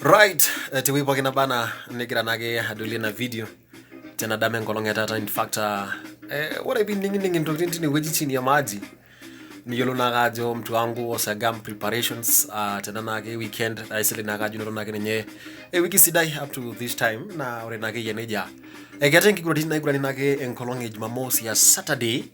Right, tiwi pokina bana nigira nage aduli na video tena dame ngolonge tata. In fact what I've been ningin tokini weji chini ya maji niyolo nagajo mtu wangu osagam preparations tena nage weekend aisili nagajo nilo nage nye wiki sidai up to this time na ore nage yeneja gata ngigurati na igurani nage ngolonge Jumamosi ya Saturday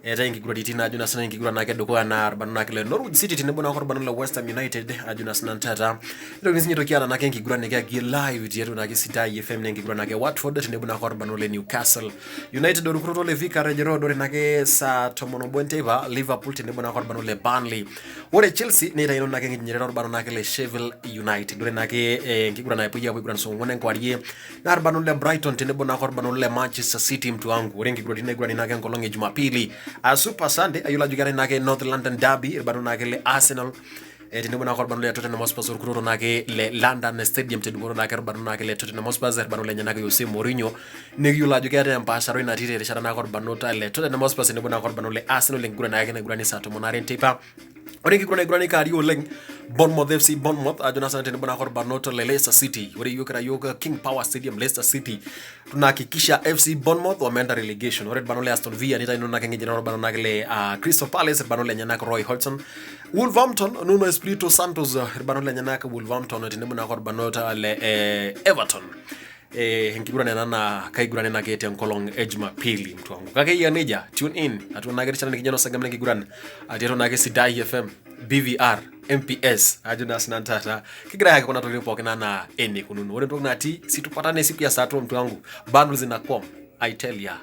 eta ingigurati tina ajuna sana ingigura nage doko na arbanu nage le Norwood City tinebona ko arbanu le West Ham United ajuna sana tata ndo ngisinyi tokiana nage ingigura nage gi live yetu nage Sidai FM ngigura nage Watford tinebona ko arbanu le Newcastle United orukuto le Vicarage Road ore nage sa tomono bonteba Liverpool tinebona ko arbanu le Burnley ore Chelsea ne itaino nage nginyerera arbanu nage le Sheffield United ore nage ngigura na ipuja bwigura so ngone kwarie na arbanu le Brighton tinebona ko arbanu le Manchester City mtu wangu ore ngigura tinegura nage ngolonge Jumapili Super Sunday ayula jugare nage North London Derby bano nage le Arsenal tinebona ko bano le Tottenham Hotspur kuro nage le London Stadium tinebona nage bano nage le Tottenham Hotspur bano le nage Jose Mourinho negula jugare mpasaro ina tire rishana nage bano ta le Tottenham Hotspur tinebona ko bano le Arsenal ngura nage ngura ni sato monare ntepa ore ngura ni kari oleng Bournemouth FC Bournemouth ajuna sana tinebona ko bano to le Leicester City ore yoga King Power Stadium Leicester City tunahakikisha FC Bournemouth wameenda relegation ore bano le Aston Villa nita ino nage ngijana bano nage le Crystal Palace bano le nyanaka Roy Hodgson Wolverhampton Nuno Espirito Santos bano le nyanaka Wolverhampton tinebona ko bano ta le Everton ngigura nana kaigura nana gete nkolong Jumapili mtu wangu kake ya neja tune in atunagere channel kijana sagam ngigura atero nage Sidai FM BVR MPS ajuna sinantata kigira yake kuna tulipo kinana ene kununu ore ntoknati situpatane siku ya Saturday mtu wangu bundles zinakom I tell ya